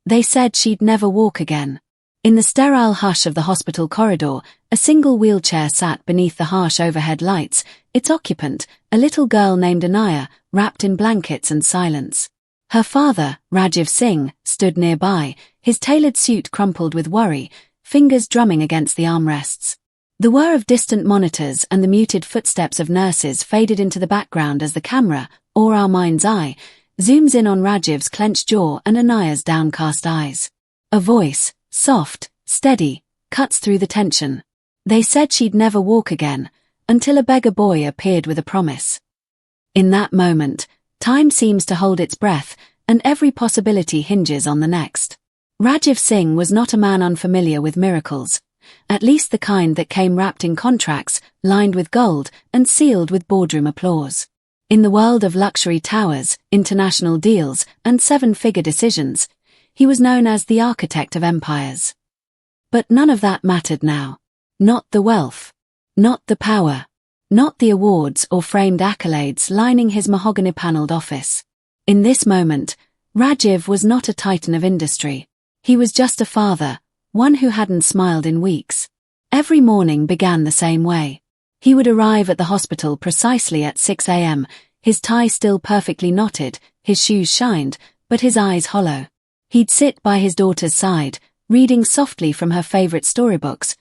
They said she'd never walk again. In the sterile hush of the hospital corridor, a single wheelchair sat beneath the harsh overhead lights, its occupant, a little girl named Anaya, wrapped in blankets and silence. Her father, Rajiv Singh, stood nearby, his tailored suit crumpled with worry, fingers drumming against the armrests. The whir of distant monitors and the muted footsteps of nurses faded into the background as the camera, or our mind's eye, zooms in on Rajiv's clenched jaw and Anaya's downcast eyes. A voice, soft, steady, cuts through the tension. They said she'd never walk again, until a beggar boy appeared with a promise. In that moment, time seems to hold its breath, and every possibility hinges on the next. Rajiv Singh was not a man unfamiliar with miracles, at least the kind that came wrapped in contracts, lined with gold, and sealed with boardroom applause. In the world of luxury towers, international deals, and seven-figure decisions, he was known as the architect of empires. But none of that mattered now. Not the wealth. Not the power. Not the awards or framed accolades lining his mahogany-paneled office. In this moment, Rajiv was not a titan of industry. He was just a father, one who hadn't smiled in weeks. Every morning began the same way. He would arrive at the hospital precisely at 6 a.m., his tie still perfectly knotted, his shoes shined, but his eyes hollow. He'd sit by his daughter's side, reading softly from her favorite storybooks,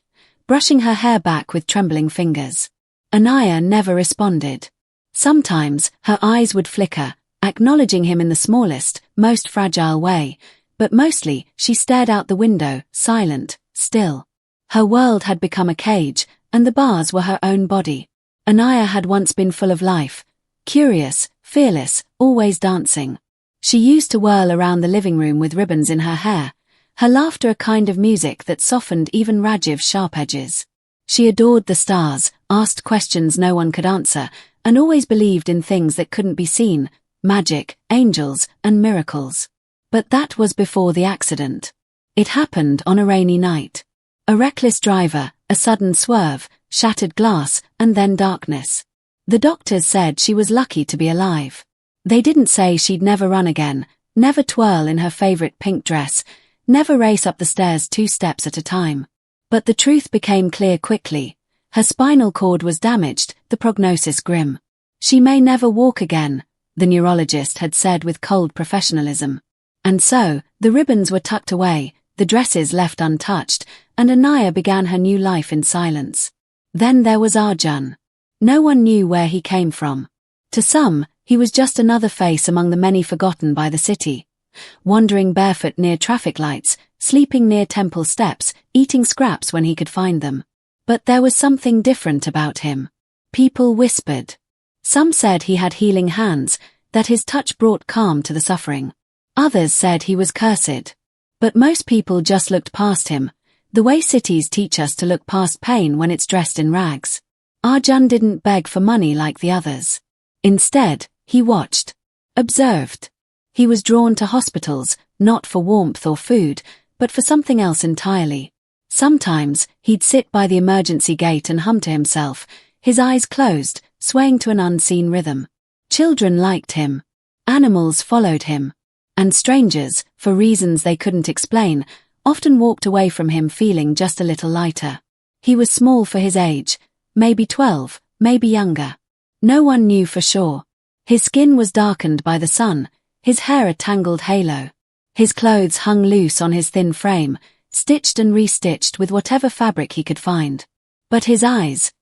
brushing her hair back with trembling fingers. Anaya never responded. Sometimes, her eyes would flicker, acknowledging him in the smallest, most fragile way, but mostly, she stared out the window, silent, still. Her world had become a cage, and the bars were her own body. Anaya had once been full of life, curious, fearless, always dancing. She used to whirl around the living room with ribbons in her hair, her laughter a kind of music that softened even Rajiv's sharp edges. She adored the stars, asked questions no one could answer, and always believed in things that couldn't be seen, magic, angels, and miracles. But that was before the accident. It happened on a rainy night. A reckless driver, a sudden swerve, shattered glass, and then darkness. The doctors said she was lucky to be alive. They didn't say she'd never run again, never twirl in her favorite pink dress, never race up the stairs 2 steps at a time. But the truth became clear quickly. Her spinal cord was damaged, the prognosis grim. She may never walk again, the neurologist had said with cold professionalism. And so, the ribbons were tucked away, the dresses left untouched, and Anaya began her new life in silence. Then there was Arjun. No one knew where he came from. To some, he was just another face among the many forgotten by the city, wandering barefoot near traffic lights, sleeping near temple steps, eating scraps when he could find them. But there was something different about him. People whispered. Some said he had healing hands, that his touch brought calm to the suffering. Others said he was cursed. But most people just looked past him, the way cities teach us to look past pain when it's dressed in rags. Arjun didn't beg for money like the others. Instead, he watched, observed. He was drawn to hospitals, not for warmth or food, but for something else entirely. Sometimes, he'd sit by the emergency gate and hum to himself, his eyes closed, swaying to an unseen rhythm. Children liked him. Animals followed him. And strangers, for reasons they couldn't explain, often walked away from him feeling just a little lighter. He was small for his age, maybe 12, maybe younger. No one knew for sure. His skin was darkened by the sun, his hair a tangled halo. His clothes hung loose on his thin frame, stitched and restitched with whatever fabric he could find. But his eyes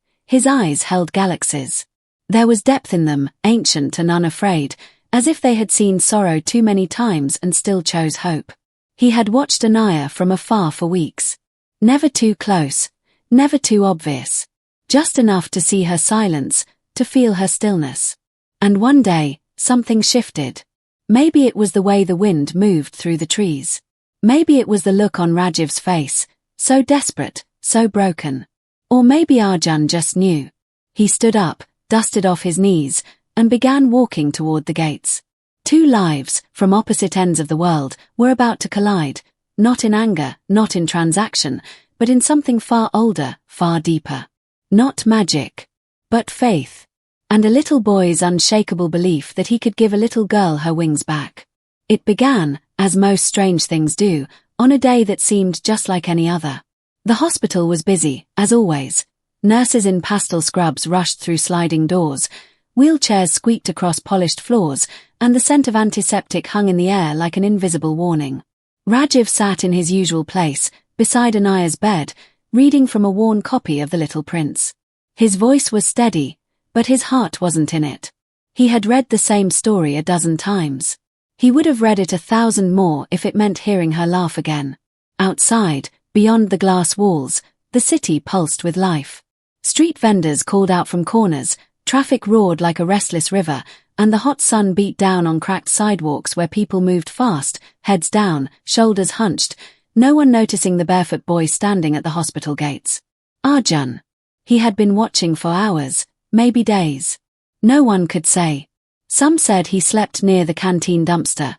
held galaxies. There was depth in them, ancient and unafraid, as if they had seen sorrow too many times and still chose hope. He had watched Anaya from afar for weeks. Never too close, never too obvious. Just enough to see her silence, to feel her stillness. And one day, something shifted. Maybe it was the way the wind moved through the trees. Maybe it was the look on Rajiv's face, so desperate, so broken. Or maybe Arjun just knew. He stood up, dusted off his knees, and began walking toward the gates. 2 lives, from opposite ends of the world, were about to collide, not in anger, not in transaction, but in something far older, far deeper. Not magic, but faith. And a little boy's unshakable belief that he could give a little girl her wings back. It began, as most strange things do, on a day that seemed just like any other. The hospital was busy, as always. Nurses in pastel scrubs rushed through sliding doors, wheelchairs squeaked across polished floors, and the scent of antiseptic hung in the air like an invisible warning. Rajiv sat in his usual place, beside Anaya's bed, reading from a worn copy of The Little Prince. His voice was steady, but his heart wasn't in it. He had read the same story a dozen times. He would have read it 1,000 more if it meant hearing her laugh again. Outside, beyond the glass walls, the city pulsed with life. Street vendors called out from corners, traffic roared like a restless river, and the hot sun beat down on cracked sidewalks where people moved fast, heads down, shoulders hunched, no one noticing the barefoot boy standing at the hospital gates. Arjun. He had been watching for hours, maybe days. No one could say. Some said he slept near the canteen dumpster.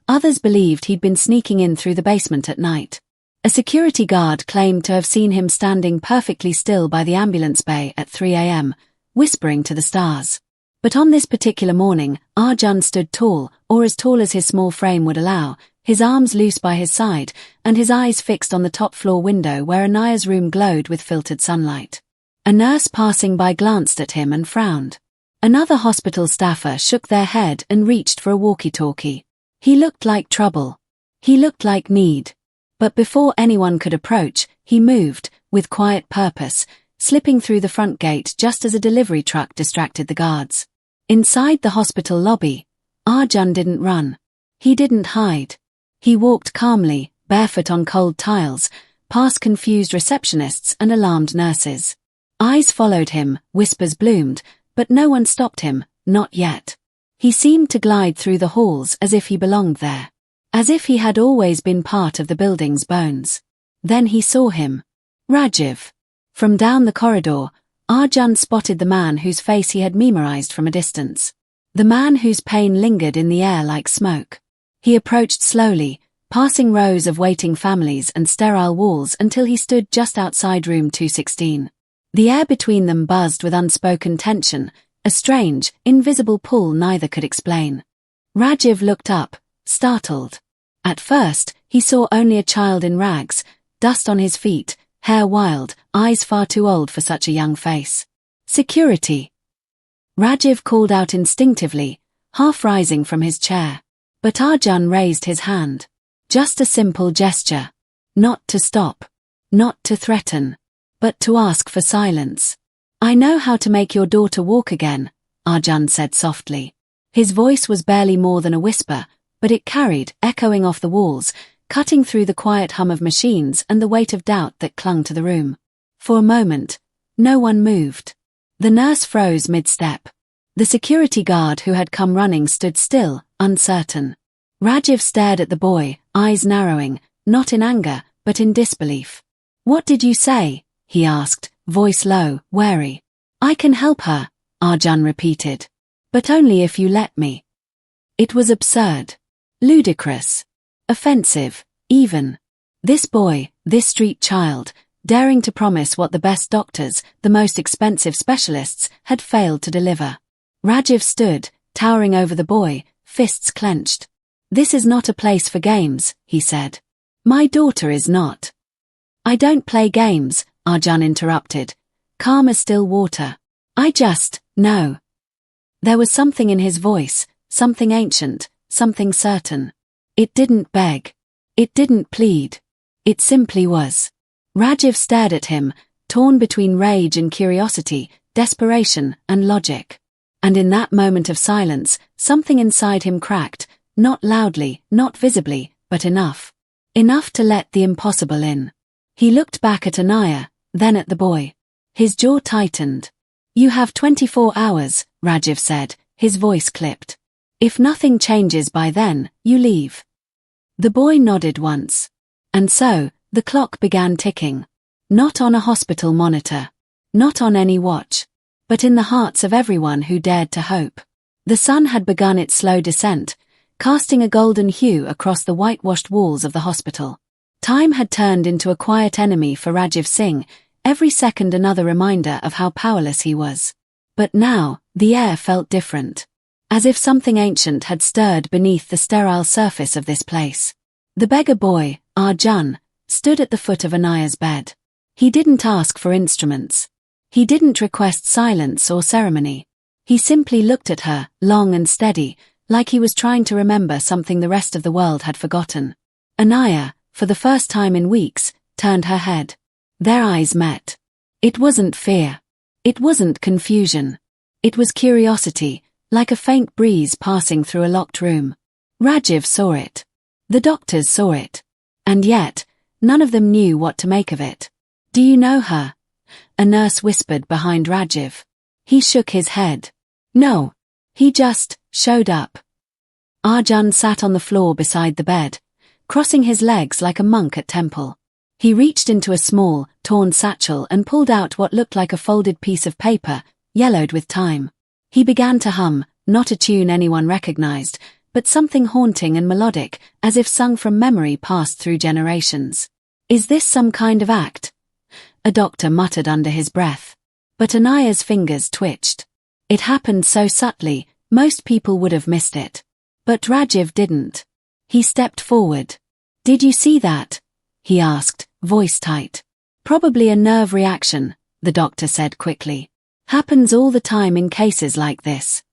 Others believed he'd been sneaking in through the basement at night. A security guard claimed to have seen him standing perfectly still by the ambulance bay at 3 a.m., whispering to the stars. But on this particular morning, Arjun stood tall, or as tall as his small frame would allow, his arms loose by his side, and his eyes fixed on the top-floor window where Anaya's room glowed with filtered sunlight. A nurse passing by glanced at him and frowned. Another hospital staffer shook their head and reached for a walkie-talkie. He looked like trouble. He looked like need. But before anyone could approach, he moved, with quiet purpose, slipping through the front gate just as a delivery truck distracted the guards. Inside the hospital lobby, Arjun didn't run. He didn't hide. He walked calmly, barefoot on cold tiles, past confused receptionists and alarmed nurses. Eyes followed him, whispers bloomed, but no one stopped him, not yet. He seemed to glide through the halls as if he belonged there. As if he had always been part of the building's bones. Then he saw him. Rajiv. From down the corridor, Arjun spotted the man whose face he had memorized from a distance. The man whose pain lingered in the air like smoke. He approached slowly, passing rows of waiting families and sterile walls until he stood just outside room 216. The air between them buzzed with unspoken tension, a strange, invisible pull neither could explain. Rajiv looked up, startled. At first, he saw only a child in rags, dust on his feet, hair wild, eyes far too old for such a young face. Security. Rajiv called out instinctively, half rising from his chair. But Arjun raised his hand. Just a simple gesture. Not to stop. Not to threaten. But to ask for silence. I know how to make your daughter walk again, Arjun said softly. His voice was barely more than a whisper, but it carried, echoing off the walls, cutting through the quiet hum of machines and the weight of doubt that clung to the room. For a moment, no one moved. The nurse froze mid-step. The security guard who had come running stood still, uncertain. Rajiv stared at the boy, eyes narrowing, not in anger, but in disbelief. What did you say? He asked, voice low, wary. I can help her, Arjun repeated. But only if you let me. It was absurd. Ludicrous. Offensive, even. This boy, this street child, daring to promise what the best doctors, the most expensive specialists, had failed to deliver. Rajiv stood, towering over the boy, fists clenched. This is not a place for games, he said. My daughter is not. I don't play games, Arjun interrupted, calm as still water. I just, no. There was something in his voice, something ancient, something certain. It didn't beg. It didn't plead. It simply was. Rajiv stared at him, torn between rage and curiosity, desperation and logic. And in that moment of silence, something inside him cracked, not loudly, not visibly, but enough. Enough to let the impossible in. He looked back at Anaya, then at the boy. His jaw tightened. You have 24 hours, Rajiv said, his voice clipped. If nothing changes by then, you leave. The boy nodded once. And so, the clock began ticking. Not on a hospital monitor. Not on any watch. But in the hearts of everyone who dared to hope. The sun had begun its slow descent, casting a golden hue across the whitewashed walls of the hospital. Time had turned into a quiet enemy for Rajiv Singh, every second another reminder of how powerless he was. But now, the air felt different. as if something ancient had stirred beneath the sterile surface of this place. The beggar boy, Arjun, stood at the foot of Anaya's bed. He didn't ask for instruments. He didn't request silence or ceremony. He simply looked at her, long and steady, like he was trying to remember something the rest of the world had forgotten. Anaya, for the first time in weeks, turned her head. Their eyes met. It wasn't fear. It wasn't confusion. It was curiosity, like a faint breeze passing through a locked room. Rajiv saw it. The doctors saw it. And yet, none of them knew what to make of it. "Do you know her?" a nurse whispered behind Rajiv. He shook his head. "No. He just showed up." Arjun sat on the floor beside the bed, crossing his legs like a monk at temple. He reached into a small, torn satchel and pulled out what looked like a folded piece of paper, yellowed with time. He began to hum, not a tune anyone recognized, but something haunting and melodic, as if sung from memory passed through generations. "Is this some kind of act?" a doctor muttered under his breath. But Anaya's fingers twitched. It happened so subtly, most people would have missed it. But Rajiv didn't. He stepped forward. "Did you see that?" he asked, voice tight. "Probably a nerve reaction," the doctor said quickly. "Happens all the time in cases like this."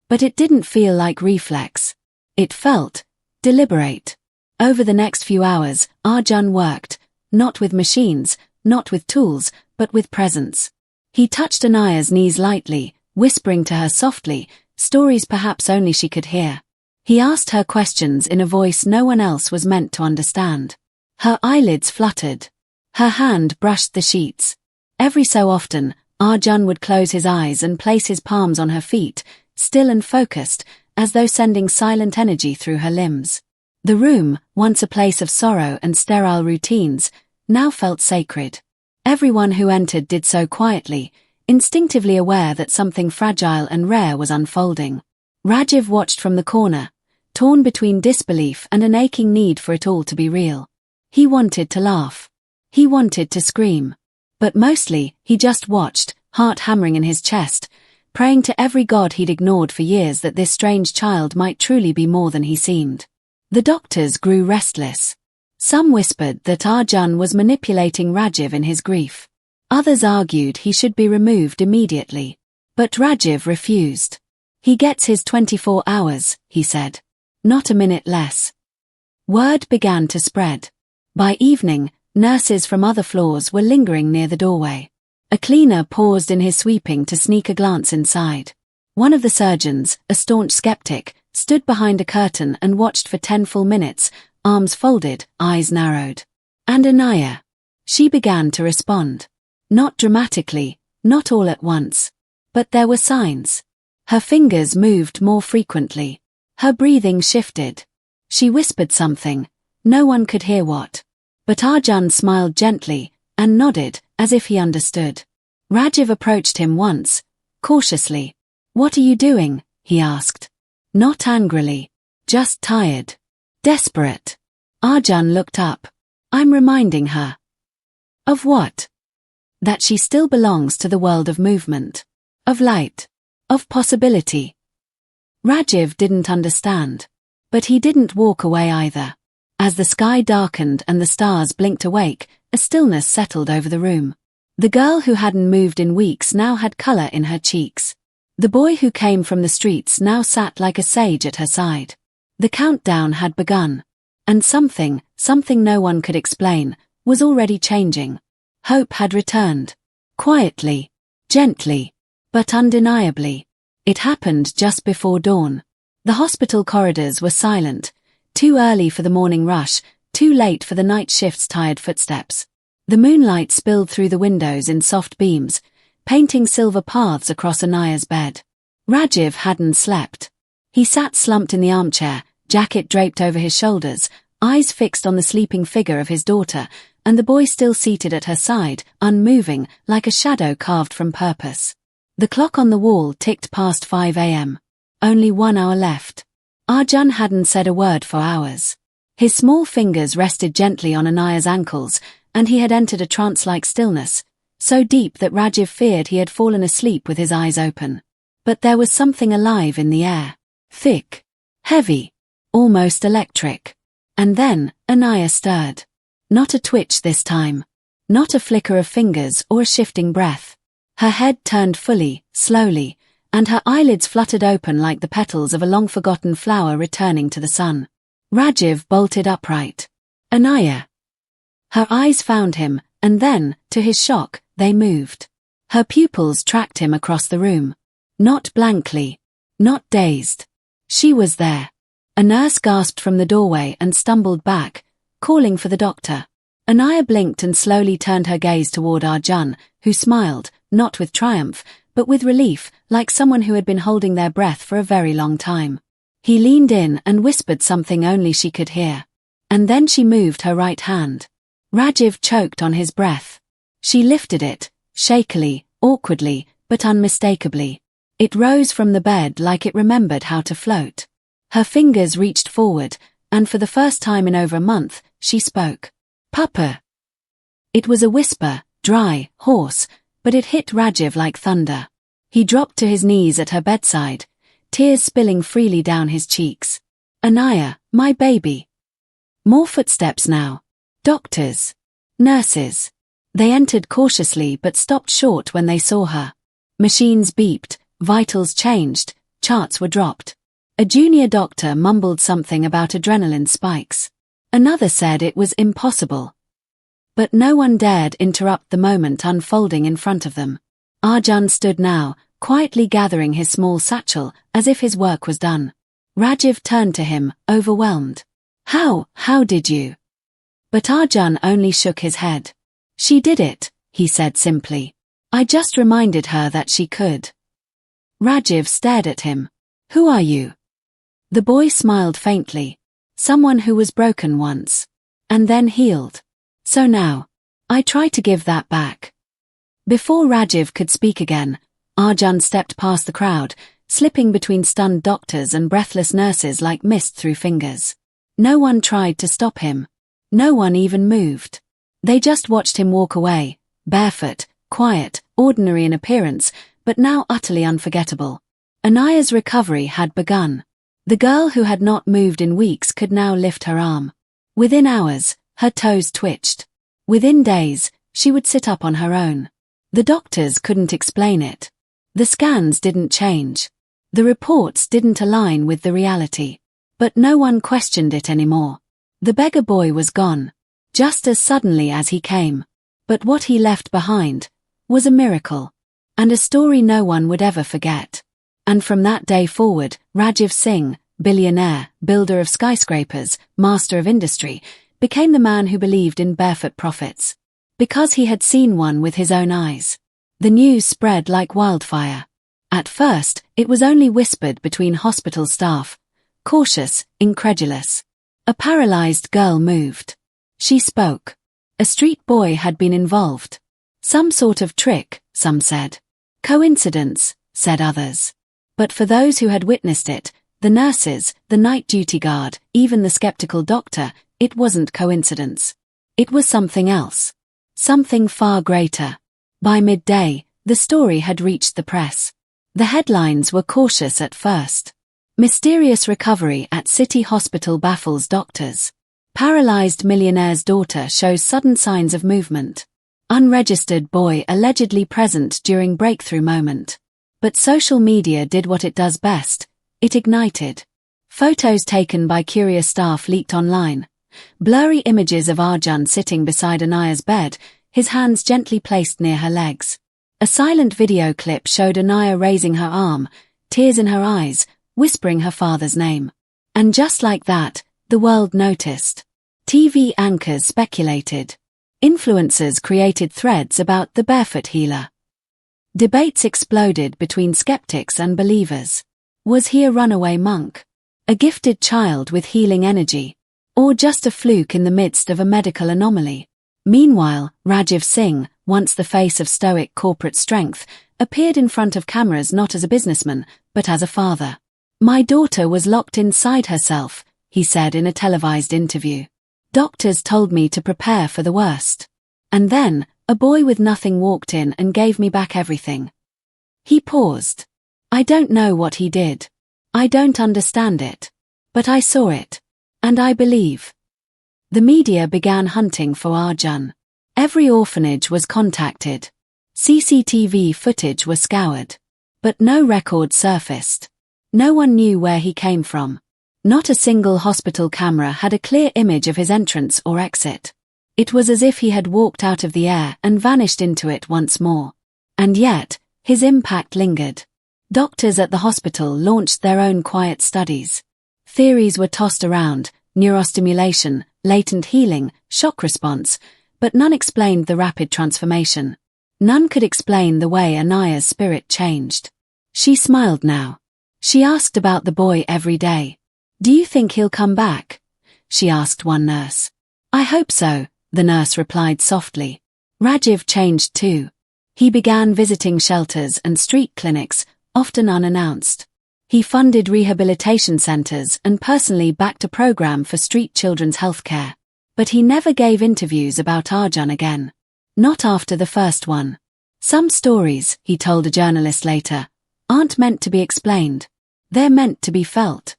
But it didn't feel like reflex. It felt deliberate. Over the next few hours, Arjun worked, not with machines, not with tools, but with presence. He touched Anaya's knees lightly, whispering to her softly, stories perhaps only she could hear. He asked her questions in a voice no one else was meant to understand. Her eyelids fluttered. Her hand brushed the sheets. Every so often, Arjun would close his eyes and place his palms on her feet, still and focused, as though sending silent energy through her limbs. The room, once a place of sorrow and sterile routines, now felt sacred. Everyone who entered did so quietly, instinctively aware that something fragile and rare was unfolding. Rajiv watched from the corner, torn between disbelief and an aching need for it all to be real. He wanted to laugh. He wanted to scream. But mostly, he just watched, heart hammering in his chest, praying to every god he'd ignored for years that this strange child might truly be more than he seemed. The doctors grew restless. Some whispered that Arjun was manipulating Rajiv in his grief. Others argued he should be removed immediately. But Rajiv refused. "He gets his 24 hours, he said. Not a minute less." Word began to spread. By evening, nurses from other floors were lingering near the doorway. A cleaner paused in his sweeping to sneak a glance inside. One of the surgeons, a staunch skeptic, stood behind a curtain and watched for 10 full minutes, arms folded, eyes narrowed. And Anaya. She began to respond. Not dramatically, not all at once. But there were signs. Her fingers moved more frequently. Her breathing shifted. She whispered something. No one could hear what. But Arjun smiled gently, and nodded, as if he understood. Rajiv approached him once, cautiously. "What are you doing?" he asked. Not angrily. Just tired. Desperate. Arjun looked up. "I'm reminding her." Of what? That she still belongs to the world of movement. Of light. Of possibility. Rajiv didn't understand. But he didn't walk away either. As the sky darkened and the stars blinked awake, a stillness settled over the room. The girl who hadn't moved in weeks now had color in her cheeks. The boy who came from the streets now sat like a sage at her side. The countdown had begun. And something no one could explain, was already changing. Hope had returned. Quietly. Gently. But undeniably. It happened just before dawn. The hospital corridors were silent. Too early for the morning rush, too late for the night shift's tired footsteps. The moonlight spilled through the windows in soft beams, painting silver paths across Anaya's bed. Rajiv hadn't slept. He sat slumped in the armchair, jacket draped over his shoulders, eyes fixed on the sleeping figure of his daughter, and the boy still seated at her side, unmoving, like a shadow carved from purpose. The clock on the wall ticked past 5 a.m. Only 1 hour left. Arjun hadn't said a word for hours. His small fingers rested gently on Anaya's ankles, and he had entered a trance-like stillness, so deep that Rajiv feared he had fallen asleep with his eyes open. But there was something alive in the air. Thick. Heavy. Almost electric. And then, Anaya stirred. Not a twitch this time. Not a flicker of fingers or a shifting breath. Her head turned fully, slowly, and her eyelids fluttered open like the petals of a long-forgotten flower returning to the sun. Rajiv bolted upright. Anaya. Her eyes found him, and then, to his shock, they moved. Her pupils tracked him across the room. Not blankly. Not dazed. She was there. A nurse gasped from the doorway and stumbled back, calling for the doctor. Anaya blinked and slowly turned her gaze toward Arjun, who smiled, not with triumph, but with relief, like someone who had been holding their breath for a very long time. He leaned in and whispered something only she could hear. And then she moved her right hand. Rajiv choked on his breath. She lifted it, shakily, awkwardly, but unmistakably. It rose from the bed like it remembered how to float. Her fingers reached forward, and for the first time in over a month, she spoke. Papa. It was a whisper, dry, hoarse, but it hit Rajiv like thunder. He dropped to his knees at her bedside, tears spilling freely down his cheeks. Anaya, my baby. More footsteps now. Doctors. Nurses. They entered cautiously but stopped short when they saw her. Machines beeped, vitals changed, charts were dropped. A junior doctor mumbled something about adrenaline spikes. Another said it was impossible. But no one dared interrupt the moment unfolding in front of them. Arjun stood now, quietly gathering his small satchel, as if his work was done. Rajiv turned to him, overwhelmed. How did you? But Arjun only shook his head. She did it, he said simply. I just reminded her that she could. Rajiv stared at him. Who are you? The boy smiled faintly. Someone who was broken once. And then healed. So now, I try to give that back. Before Rajiv could speak again, Arjun stepped past the crowd, slipping between stunned doctors and breathless nurses like mist through fingers. No one tried to stop him. No one even moved. They just watched him walk away, barefoot, quiet, ordinary in appearance, but now utterly unforgettable. Anaya's recovery had begun. The girl who had not moved in weeks could now lift her arm. Within hours, her toes twitched. Within days, she would sit up on her own. The doctors couldn't explain it. The scans didn't change. The reports didn't align with the reality. But no one questioned it anymore. The beggar boy was gone, just as suddenly as he came. But what he left behind was a miracle, and a story no one would ever forget. And from that day forward, Rajiv Singh, billionaire, builder of skyscrapers, master of industry, became the man who believed in barefoot profits. Because he had seen one with his own eyes. The news spread like wildfire. At first, it was only whispered between hospital staff, cautious, incredulous. A paralyzed girl moved. She spoke. A street boy had been involved. Some sort of trick, some said. Coincidence, said others. But for those who had witnessed it, the nurses, the night duty guard, even the skeptical doctor, it wasn't coincidence. It was something else. Something far greater. By midday, the story had reached the press. The headlines were cautious at first. Mysterious recovery at city hospital baffles doctors. Paralyzed millionaire's daughter shows sudden signs of movement. Unregistered boy allegedly present during breakthrough moment. But social media did what it does best. It ignited. Photos taken by curious staff leaked online. Blurry images of Arjun sitting beside Anaya's bed, his hands gently placed near her legs. A silent video clip showed Anaya raising her arm, tears in her eyes, whispering her father's name. And just like that, the world noticed. TV anchors speculated. Influencers created threads about the barefoot healer. Debates exploded between skeptics and believers. Was he a runaway monk? A gifted child with healing energy? Or just a fluke in the midst of a medical anomaly? Meanwhile, Rajiv Singh, once the face of stoic corporate strength, appeared in front of cameras not as a businessman, but as a father. My daughter was locked inside herself, he said in a televised interview. Doctors told me to prepare for the worst. And then, a boy with nothing walked in and gave me back everything. He paused. I don't know what he did. I don't understand it. But I saw it. And I believe. The media began hunting for Arjun. Every orphanage was contacted. CCTV footage was scoured. But no record surfaced. No one knew where he came from. Not a single hospital camera had a clear image of his entrance or exit. It was as if he had walked out of the air and vanished into it once more. And yet, his impact lingered. Doctors at the hospital launched their own quiet studies. Theories were tossed around: neurostimulation, latent healing, shock response, but none explained the rapid transformation. None could explain the way Anaya's spirit changed. She smiled now. She asked about the boy every day. "Do you think he'll come back?" she asked one nurse. "I hope so," the nurse replied softly. Rajiv changed too. He began visiting shelters and street clinics, often unannounced. He funded rehabilitation centers and personally backed a program for street children's healthcare. But he never gave interviews about Arjun again. Not after the first one. "Some stories," he told a journalist later, "aren't meant to be explained. They're meant to be felt."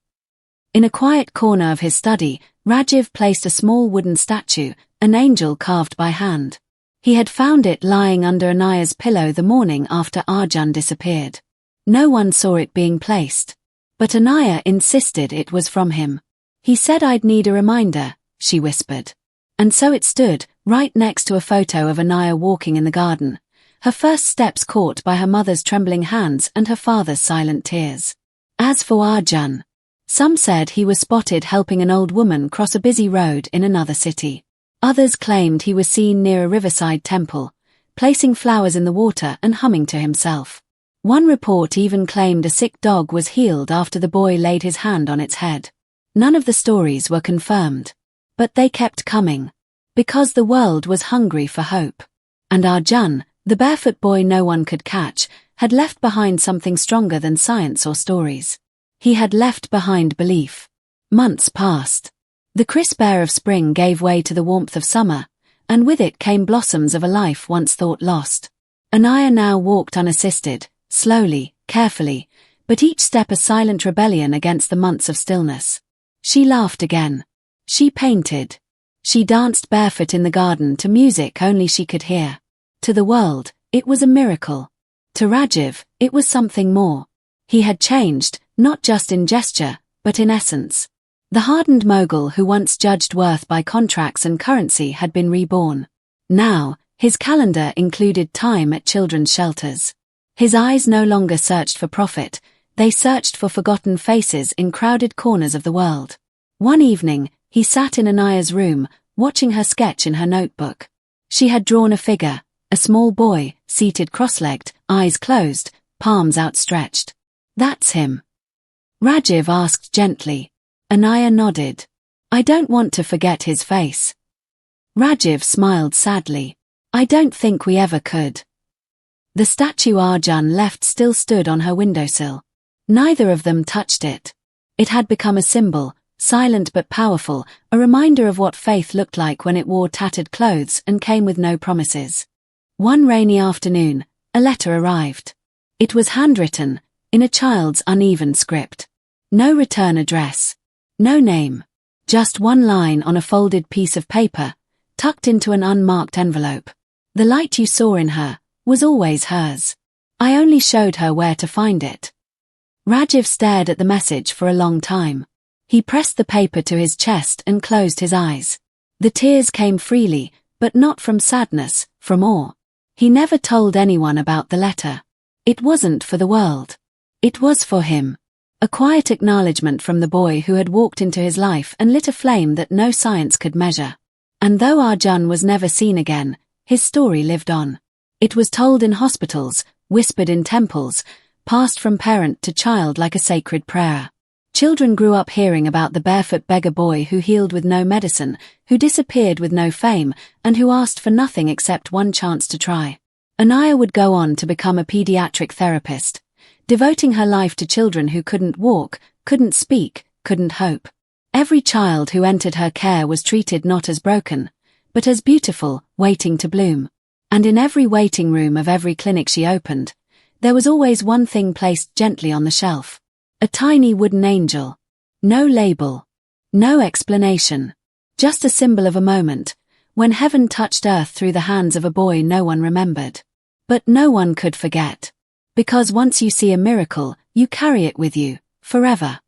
In a quiet corner of his study, Rajiv placed a small wooden statue, an angel carved by hand. He had found it lying under Anaya's pillow the morning after Arjun disappeared. No one saw it being placed. But Anaya insisted it was from him. "He said I'd need a reminder," she whispered. And so it stood, right next to a photo of Anaya walking in the garden, her first steps caught by her mother's trembling hands and her father's silent tears. As for Arjun, some said he was spotted helping an old woman cross a busy road in another city. Others claimed he was seen near a riverside temple, placing flowers in the water and humming to himself. One report even claimed a sick dog was healed after the boy laid his hand on its head. None of the stories were confirmed. But they kept coming. Because the world was hungry for hope. And Arjun, the barefoot boy no one could catch, had left behind something stronger than science or stories. He had left behind belief. Months passed. The crisp air of spring gave way to the warmth of summer, and with it came blossoms of a life once thought lost. Anaya now walked unassisted, slowly, carefully, but each step a silent rebellion against the months of stillness. She laughed again. She painted. She danced barefoot in the garden to music only she could hear. To the world, it was a miracle. To Rajiv, it was something more. He had changed, not just in gesture, but in essence. The hardened mogul who once judged worth by contracts and currency had been reborn. Now, his calendar included time at children's shelters. His eyes no longer searched for profit, they searched for forgotten faces in crowded corners of the world. One evening, he sat in Anaya's room, watching her sketch in her notebook. She had drawn a figure, a small boy, seated cross-legged, eyes closed, palms outstretched. "That's him?" Rajiv asked gently. Anaya nodded. "I don't want to forget his face." Rajiv smiled sadly. "I don't think we ever could." The statue Arjun left still stood on her windowsill. Neither of them touched it. It had become a symbol, silent but powerful, a reminder of what faith looked like when it wore tattered clothes and came with no promises. One rainy afternoon, a letter arrived. It was handwritten, in a child's uneven script. No return address. No name. Just one line on a folded piece of paper, tucked into an unmarked envelope. "The light you saw in her was always hers. I only showed her where to find it." Rajiv stared at the message for a long time. He pressed the paper to his chest and closed his eyes. The tears came freely, but not from sadness, from awe. He never told anyone about the letter. It wasn't for the world. It was for him. A quiet acknowledgement from the boy who had walked into his life and lit a flame that no science could measure. And though Arjun was never seen again, his story lived on. It was told in hospitals, whispered in temples, passed from parent to child like a sacred prayer. Children grew up hearing about the barefoot beggar boy who healed with no medicine, who disappeared with no fame, and who asked for nothing except one chance to try. Anaya would go on to become a pediatric therapist, devoting her life to children who couldn't walk, couldn't speak, couldn't hope. Every child who entered her care was treated not as broken, but as beautiful, waiting to bloom. And in every waiting room of every clinic she opened, There was always one thing placed gently on the shelf. A tiny wooden angel. No label. No explanation. Just a symbol of a moment, when heaven touched earth through the hands of a boy no one remembered. But no one could forget. Because once you see a miracle, you carry it with you, forever.